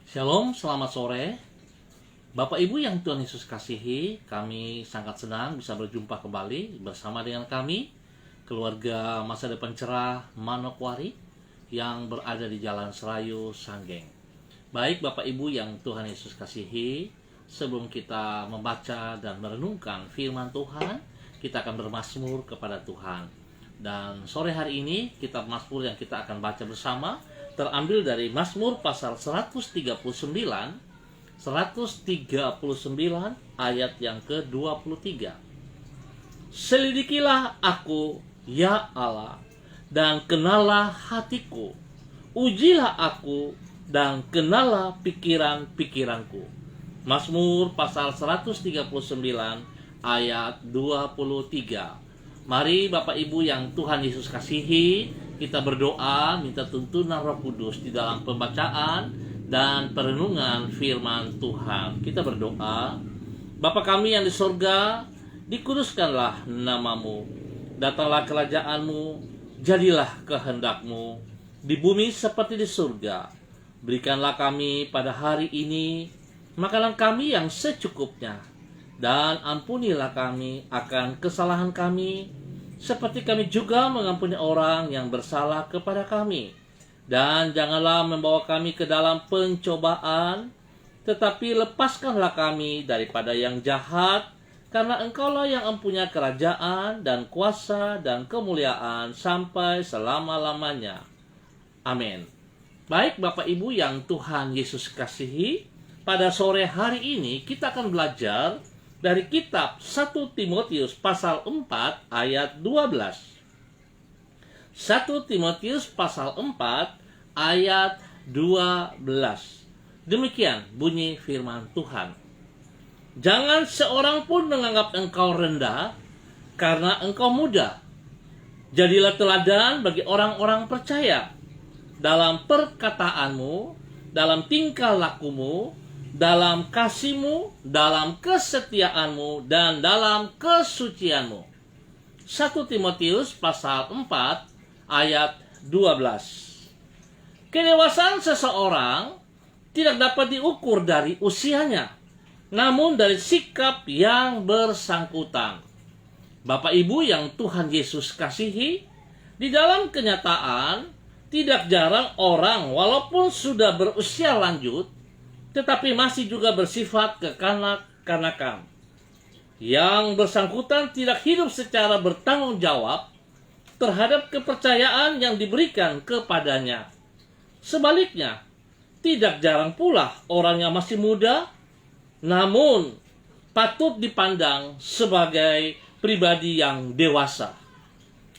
Shalom, selamat sore. Bapak Ibu yang Tuhan Yesus kasihi, kami sangat senang bisa berjumpa kembali bersama dengan kami, keluarga Masa Depan Cerah Manokwari yang berada di Jalan Serayu, Sanggeng. Baik Bapak Ibu yang Tuhan Yesus kasihi, sebelum kita membaca dan merenungkan firman Tuhan, kita akan bermazmur kepada Tuhan. Dan sore hari ini kitab Mazmur yang kita akan baca bersama terambil dari Mazmur pasal 139 ayat yang ke-23. Selidikilah aku, ya Allah, dan kenalah hatiku. Ujilah aku dan kenalah pikiran-pikiranku. Mazmur pasal 139 ayat 23. Mari Bapak Ibu yang Tuhan Yesus kasihi, kita berdoa minta tuntunan Roh Kudus di dalam pembacaan dan perenungan firman Tuhan. Kita berdoa. Bapa kami yang di sorga, dikuduskanlah namamu. Datanglah kerajaanmu, jadilah kehendakmu di bumi seperti di surga. Berikanlah kami pada hari ini makanan kami yang secukupnya, dan ampunilah kami akan kesalahan kami, seperti kami juga mengampuni orang yang bersalah kepada kami. Dan janganlah membawa kami ke dalam pencobaan, tetapi lepaskanlah kami daripada yang jahat, karena Engkaulah yang mempunyai kerajaan dan kuasa dan kemuliaan sampai selama-lamanya. Amin. Baik Bapak Ibu yang Tuhan Yesus kasihi, pada sore hari ini kita akan belajar dari kitab 1 Timotius pasal 4 ayat 12. 1 Timotius pasal 4 ayat 12. Demikian bunyi firman Tuhan. Jangan seorang pun menganggap engkau rendah karena engkau muda. Jadilah teladan bagi orang-orang percaya dalam perkataanmu, dalam tingkah lakumu, dalam kasihmu, dalam kesetiaanmu, dan dalam kesucianmu. 1 Timotius pasal 4 ayat 12. Kedewasaan seseorang tidak dapat diukur dari usianya, namun dari sikap yang bersangkutan. Bapak Ibu yang Tuhan Yesus kasihi, di dalam kenyataan tidak jarang orang walaupun sudah berusia lanjut tetapi masih juga bersifat kekanak-kanakan. Yang bersangkutan tidak hidup secara bertanggung jawab terhadap kepercayaan yang diberikan kepadanya. Sebaliknya, tidak jarang pula orang yang masih muda, namun patut dipandang sebagai pribadi yang dewasa.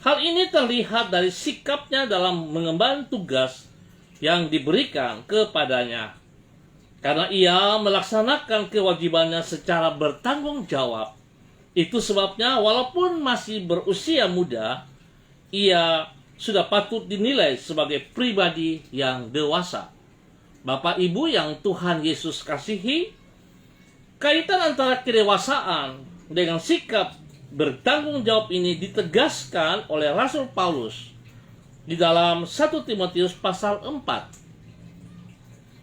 Hal ini terlihat dari sikapnya dalam mengemban tugas yang diberikan kepadanya. Karena ia melaksanakan kewajibannya secara bertanggung jawab. Itu sebabnya walaupun masih berusia muda, ia sudah patut dinilai sebagai pribadi yang dewasa. Bapak Ibu yang Tuhan Yesus kasihi, kaitan antara kedewasaan dengan sikap bertanggung jawab ini ditegaskan oleh Rasul Paulus di dalam 1 Timotius pasal 4.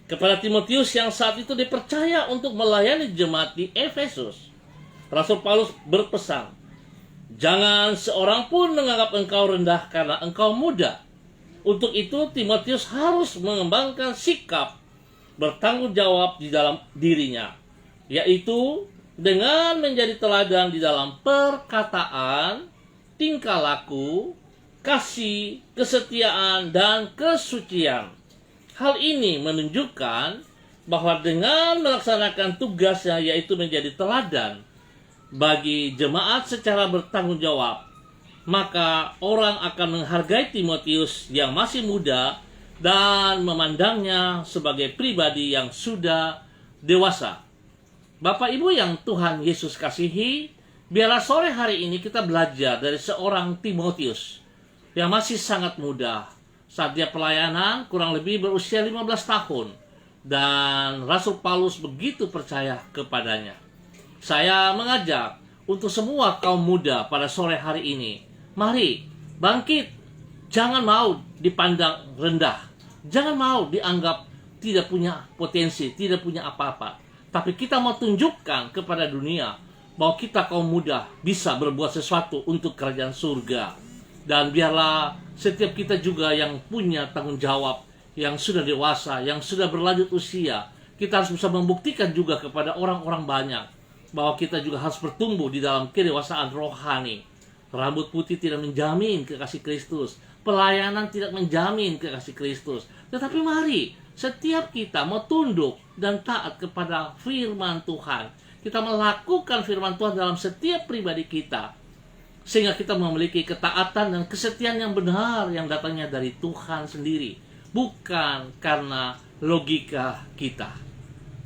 Kepada Timotius yang saat itu dipercaya untuk melayani jemaat di Efesus, Rasul Paulus berpesan, jangan seorang pun menganggap engkau rendah karena engkau muda. Untuk itu Timotius harus mengembangkan sikap bertanggung jawab di dalam dirinya, yaitu dengan menjadi teladan di dalam perkataan, tingkah laku, kasih, kesetiaan, dan kesucian. Hal ini menunjukkan bahwa dengan melaksanakan tugasnya, yaitu menjadi teladan bagi jemaat secara bertanggung jawab, maka orang akan menghargai Timotius yang masih muda dan memandangnya sebagai pribadi yang sudah dewasa. Bapak Ibu yang Tuhan Yesus kasihi, biarlah sore hari ini kita belajar dari seorang Timotius yang masih sangat muda. Saat dia pelayanan kurang lebih berusia 15 tahun. Dan Rasul Paulus begitu percaya kepadanya. Saya mengajak untuk semua kaum muda pada sore hari ini. Mari bangkit. Jangan mau dipandang rendah. Jangan mau dianggap tidak punya potensi, tidak punya apa-apa. Tapi kita mau tunjukkan kepada dunia bahwa kita kaum muda bisa berbuat sesuatu untuk kerajaan surga. Dan biarlah setiap kita juga yang punya tanggung jawab, yang sudah dewasa, yang sudah berlanjut usia, kita harus bisa membuktikan juga kepada orang-orang banyak bahwa kita juga harus bertumbuh di dalam kedewasaan rohani. Rambut putih tidak menjamin kekasih Kristus, pelayanan tidak menjamin kekasih Kristus. Tetapi mari setiap kita mau tunduk dan taat kepada firman Tuhan. Kita melakukan firman Tuhan dalam setiap pribadi kita, sehingga kita memiliki ketaatan dan kesetiaan yang benar yang datangnya dari Tuhan sendiri, bukan karena logika kita.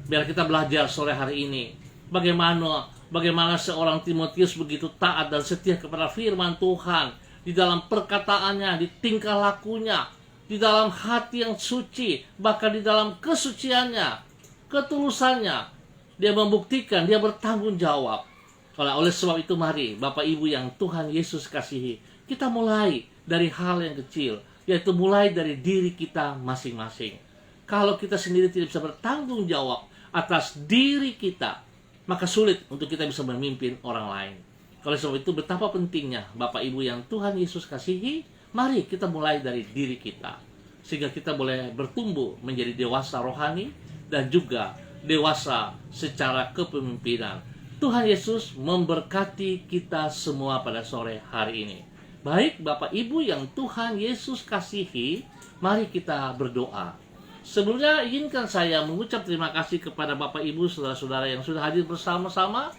Biar kita belajar sore hari ini bagaimana seorang Timotius begitu taat dan setia kepada firman Tuhan di dalam perkataannya, di tingkah lakunya, di dalam hati yang suci, bahkan di dalam kesuciannya, ketulusannya. Dia membuktikan, dia bertanggung jawab. Oleh sebab itu mari Bapak Ibu yang Tuhan Yesus kasihi, kita mulai dari hal yang kecil, yaitu mulai dari diri kita masing-masing. Kalau kita sendiri tidak bisa bertanggung jawab atas diri kita, maka sulit untuk kita bisa memimpin orang lain. Oleh sebab itu betapa pentingnya Bapak Ibu yang Tuhan Yesus kasihi, mari kita mulai dari diri kita, sehingga kita boleh bertumbuh menjadi dewasa rohani dan juga dewasa secara kepemimpinan. Tuhan Yesus memberkati kita semua pada sore hari ini. Baik Bapak Ibu yang Tuhan Yesus kasihi, mari kita berdoa. Sebelumnya izinkan saya mengucap terima kasih kepada Bapak Ibu saudara-saudara yang sudah hadir bersama-sama.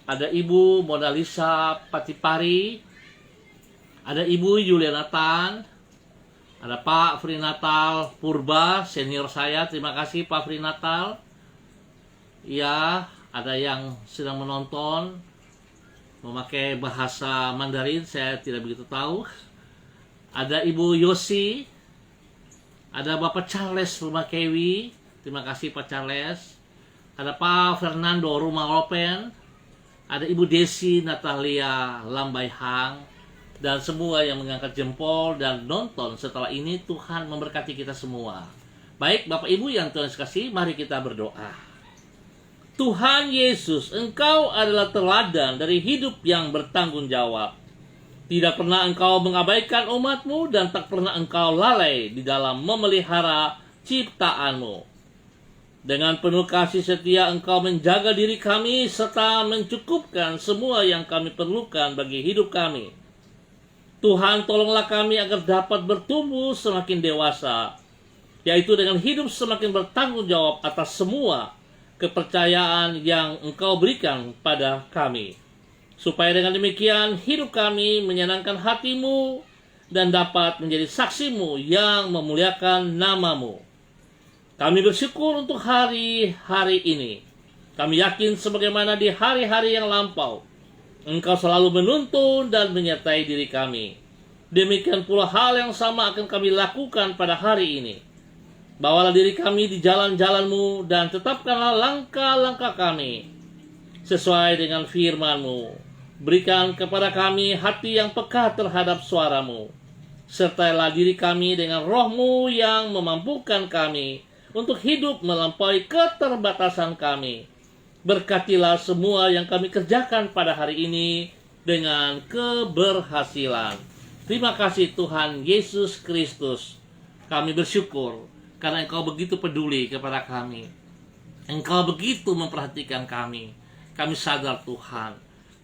Ada Ibu Monalisa Patipari, ada Ibu Juliana Tan, ada Pak Frinatal Purba, senior saya. Terima kasih Pak Frinatal. Ya, ada yang sedang menonton memakai bahasa Mandarin, saya tidak begitu tahu. Ada Ibu Yosi, ada Bapak Charles Rumakewi, terima kasih Pak Charles. Ada Pak Fernando Rumalopen, ada Ibu Desi Natalia Lambaihang, dan semua yang mengangkat jempol dan nonton setelah ini. Tuhan memberkati kita semua. Baik Bapak Ibu yang Tuhan kasih, mari kita berdoa. Tuhan Yesus, Engkau adalah teladan dari hidup yang bertanggung jawab. Tidak pernah Engkau mengabaikan umat-Mu dan tak pernah Engkau lalai di dalam memelihara ciptaan-Mu. Dengan penuh kasih setia Engkau menjaga diri kami serta mencukupkan semua yang kami perlukan bagi hidup kami. Tuhan, tolonglah kami agar dapat bertumbuh semakin dewasa, yaitu dengan hidup semakin bertanggung jawab atas semua kepercayaan yang Engkau berikan pada kami, supaya dengan demikian hidup kami menyenangkan hati-Mu dan dapat menjadi saksi-Mu yang memuliakan nama-Mu. Kami bersyukur untuk hari-hari ini. Kami yakin sebagaimana di hari-hari yang lampau, Engkau selalu menuntun dan menyertai diri kami. Demikian pula hal yang sama akan kami lakukan pada hari ini. Bawalah diri kami di jalan-jalan-Mu dan tetapkanlah langkah-langkah kami sesuai dengan firman-Mu. Berikan kepada kami hati yang peka terhadap suara-Mu. Sertailah diri kami dengan roh-Mu yang memampukan kami untuk hidup melampaui keterbatasan kami. Berkatilah semua yang kami kerjakan pada hari ini dengan keberhasilan. Terima kasih Tuhan Yesus Kristus. Kami bersyukur karena Engkau begitu peduli kepada kami. Engkau begitu memperhatikan kami. Kami sadar Tuhan,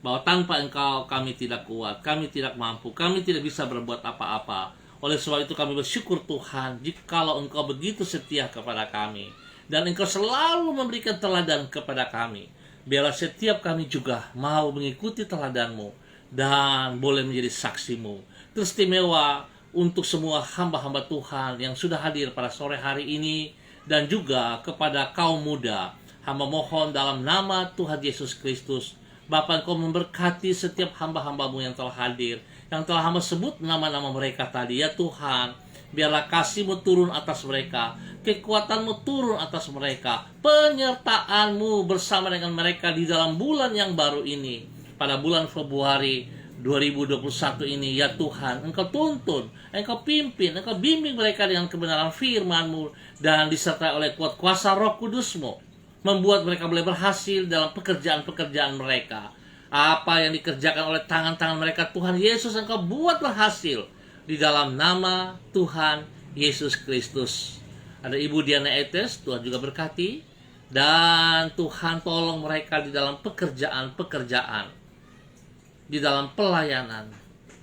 bahwa tanpa Engkau kami tidak kuat, kami tidak mampu, kami tidak bisa berbuat apa-apa. Oleh sebab itu kami bersyukur Tuhan, jikalau Engkau begitu setia kepada kami. Dan Engkau selalu memberikan teladan kepada kami. Biarlah setiap kami juga mau mengikuti teladan-Mu dan boleh menjadi saksi-Mu. Teristimewa untuk semua hamba-hamba Tuhan yang sudah hadir pada sore hari ini, dan juga kepada kaum muda. Hamba mohon dalam nama Tuhan Yesus Kristus, Bapa, Engkau memberkati setiap hamba-hamba-Mu yang telah hadir, yang telah hamba sebut nama-nama mereka tadi. Ya Tuhan, biarlah kasih-Mu turun atas mereka, kekuatan-Mu turun atas mereka, penyertaan-Mu bersama dengan mereka di dalam bulan yang baru ini, pada bulan Februari 2021 ini, ya Tuhan, Engkau tuntun, Engkau pimpin, Engkau bimbing mereka dengan kebenaran firman-Mu, dan disertai oleh kuat kuasa Roh Kudus-Mu, membuat mereka boleh berhasil dalam pekerjaan-pekerjaan mereka. Apa yang dikerjakan oleh tangan-tangan mereka, Tuhan Yesus, Engkau buat berhasil di dalam nama Tuhan Yesus Kristus. Ada Ibu Diana Etes, Tuhan juga berkati, dan Tuhan tolong mereka di dalam pekerjaan-pekerjaan, di dalam pelayanan.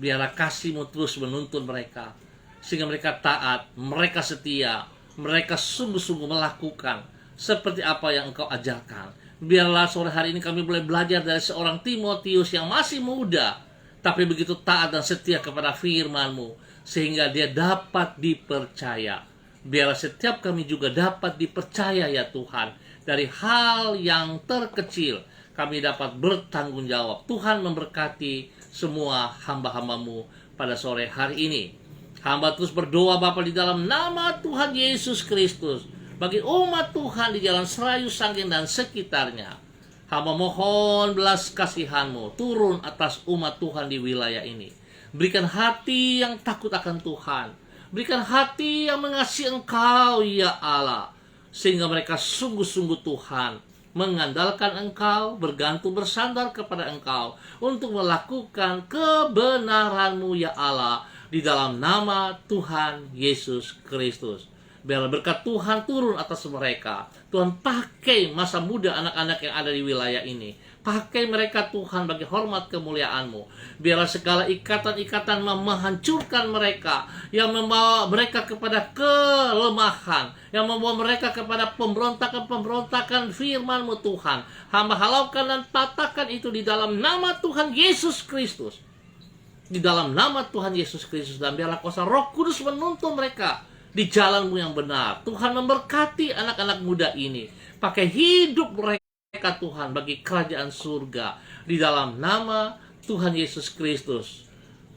Biarlah kasih-Mu terus menuntun mereka, sehingga mereka taat, mereka setia, mereka sungguh-sungguh melakukan seperti apa yang Engkau ajarkan. Biarlah sore hari ini kami boleh belajar dari seorang Timotius yang masih muda, tapi begitu taat dan setia kepada firman-Mu, sehingga dia dapat dipercaya. Biarlah setiap kami juga dapat dipercaya, ya Tuhan, dari hal yang terkecil kami dapat bertanggung jawab. Tuhan memberkati semua hamba-hamba-Mu pada sore hari ini. Hamba terus berdoa Bapa di dalam nama Tuhan Yesus Kristus, bagi umat Tuhan di Jalan Serayu Sangking dan sekitarnya. Hamba mohon belas kasihan-Mu turun atas umat Tuhan di wilayah ini. Berikan hati yang takut akan Tuhan, berikan hati yang mengasihi Engkau, ya Allah, sehingga mereka sungguh-sungguh Tuhan mengandalkan Engkau, bergantung bersandar kepada Engkau untuk melakukan kebenaran-Mu, ya Allah, di dalam nama Tuhan Yesus Kristus. Biarlah berkat Tuhan turun atas mereka. Tuhan, pakai masa muda anak-anak yang ada di wilayah ini. Pakai mereka Tuhan bagi hormat kemuliaan-Mu. Biarlah segala ikatan-ikatan menghancurkan mereka, yang membawa mereka kepada kelemahan, yang membawa mereka kepada pemberontakan-pemberontakan firman-Mu Tuhan. Hamba halaukan dan patahkan itu di dalam nama Tuhan Yesus Kristus. Di dalam nama Tuhan Yesus Kristus. Dan biarlah kuasa Roh Kudus menuntun mereka di jalan-Mu yang benar. Tuhan memberkati anak-anak muda ini. Pakai hidup mereka Tuhan bagi kerajaan surga. Di dalam nama Tuhan Yesus Kristus.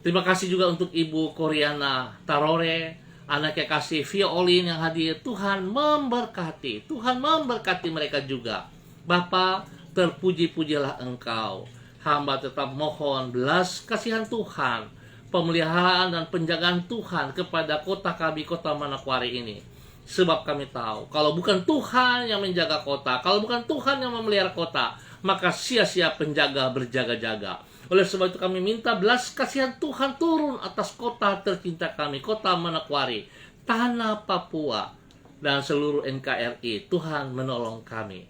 Terima kasih juga untuk Ibu Koreana Tarore, anaknya kasih violin yang hadir. Tuhan memberkati. Tuhan memberkati mereka juga. Bapa, terpuji-pujilah Engkau. Hamba tetap mohon belas kasihan Tuhan, pemeliharaan dan penjagaan Tuhan kepada kota kami, kota Manokwari ini. Sebab kami tahu, kalau bukan Tuhan yang menjaga kota, kalau bukan Tuhan yang memelihara kota, maka sia-sia penjaga berjaga-jaga. Oleh sebab itu kami minta belas kasihan Tuhan turun atas kota tercinta kami, kota Manokwari, tanah Papua, dan seluruh NKRI. Tuhan menolong kami.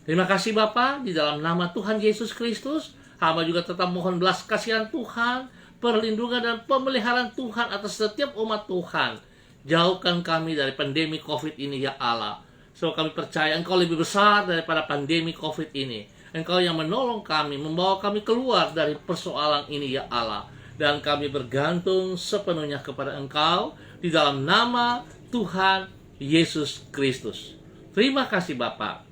Terima kasih Bapa, di dalam nama Tuhan Yesus Kristus, hamba juga tetap mohon belas kasihan Tuhan, perlindungan dan pemeliharaan Tuhan atas setiap umat Tuhan. Jauhkan kami dari pandemi COVID ini, ya Allah. So kami percaya Engkau lebih besar daripada pandemi COVID ini. Engkau yang menolong kami, membawa kami keluar dari persoalan ini, ya Allah. Dan kami bergantung sepenuhnya kepada Engkau di dalam nama Tuhan Yesus Kristus. Terima kasih Bapa.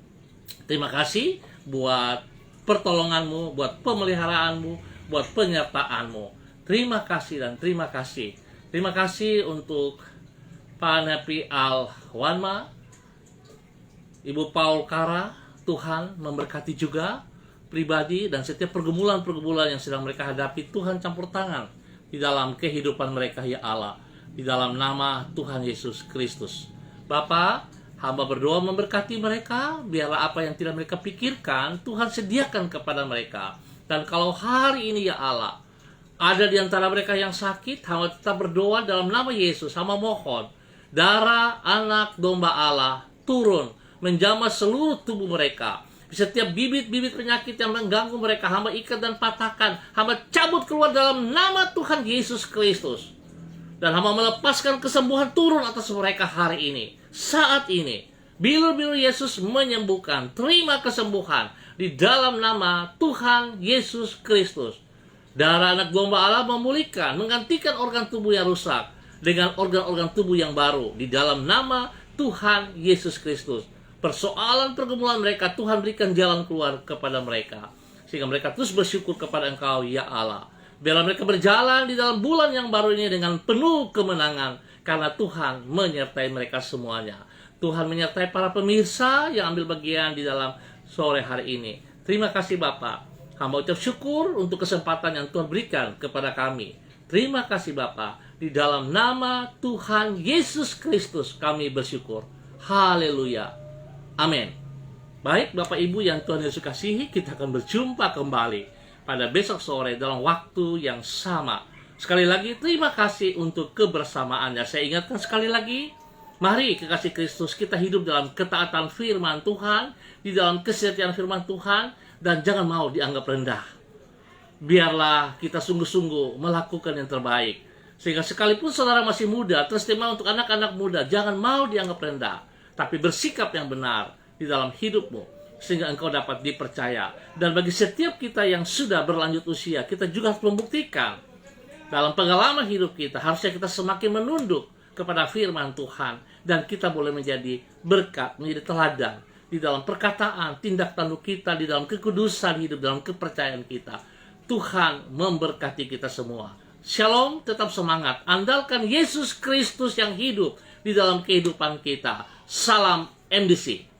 Terima kasih buat pertolongan-Mu, buat pemeliharaan-Mu, buat penyertaan-Mu. Terima kasih dan terima kasih. Terima kasih untuk Pak Nepi Al-Wanma, Ibu Paul Kara. Tuhan memberkati juga pribadi dan setiap pergumulan-pergumulan yang sedang mereka hadapi. Tuhan campur tangan di dalam kehidupan mereka, ya Allah, di dalam nama Tuhan Yesus Kristus. Bapa, hamba berdoa memberkati mereka. Biarlah apa yang tidak mereka pikirkan, Tuhan sediakan kepada mereka. Dan kalau hari ini, ya Allah, ada di antara mereka yang sakit, hamba tetap berdoa dalam nama Yesus. Hamba mohon darah anak domba Allah turun menjamah seluruh tubuh mereka. Setiap bibit-bibit penyakit yang mengganggu mereka, hamba ikat dan patahkan. Hamba cabut keluar dalam nama Tuhan Yesus Kristus. Dan hamba melepaskan kesembuhan turun atas mereka hari ini. Saat ini, bilur-bilur Yesus menyembuhkan. Terima kesembuhan di dalam nama Tuhan Yesus Kristus. Darah anak domba Allah memulihkan, menggantikan organ tubuh yang rusak dengan organ-organ tubuh yang baru di dalam nama Tuhan Yesus Kristus. Persoalan pergumulan mereka, Tuhan berikan jalan keluar kepada mereka, sehingga mereka terus bersyukur kepada Engkau, ya Allah. Biarlah mereka berjalan di dalam bulan yang baru ini dengan penuh kemenangan, karena Tuhan menyertai mereka semuanya. Tuhan menyertai para pemirsa yang ambil bagian di dalam sore hari ini. Terima kasih Bapa. Hamba ucap syukur untuk kesempatan yang Tuhan berikan kepada kami. Terima kasih Bapa. Di dalam nama Tuhan Yesus Kristus kami bersyukur. Haleluya. Amin. Baik Bapak Ibu yang Tuhan Yesus kasihi, kita akan berjumpa kembali pada besok sore dalam waktu yang sama. Sekali lagi terima kasih untuk kebersamaannya. Saya ingatkan sekali lagi, mari kekasih Kristus, kita hidup dalam ketaatan firman Tuhan, di dalam kesetiaan firman Tuhan, dan jangan mau dianggap rendah. Biarlah kita sungguh-sungguh melakukan yang terbaik. Sehingga sekalipun saudara masih muda, terutama untuk anak-anak muda, jangan mau dianggap rendah, tapi bersikap yang benar di dalam hidupmu, sehingga engkau dapat dipercaya. Dan bagi setiap kita yang sudah berlanjut usia, kita juga harus membuktikan dalam pengalaman hidup kita, harusnya kita semakin menunduk kepada firman Tuhan, dan kita boleh menjadi berkat, menjadi teladan di dalam perkataan, tindak tanduk kita, di dalam kekudusan hidup, dalam kepercayaan kita. Tuhan memberkati kita semua. Shalom, tetap semangat. Andalkan Yesus Kristus yang hidup di dalam kehidupan kita. Salam MDC.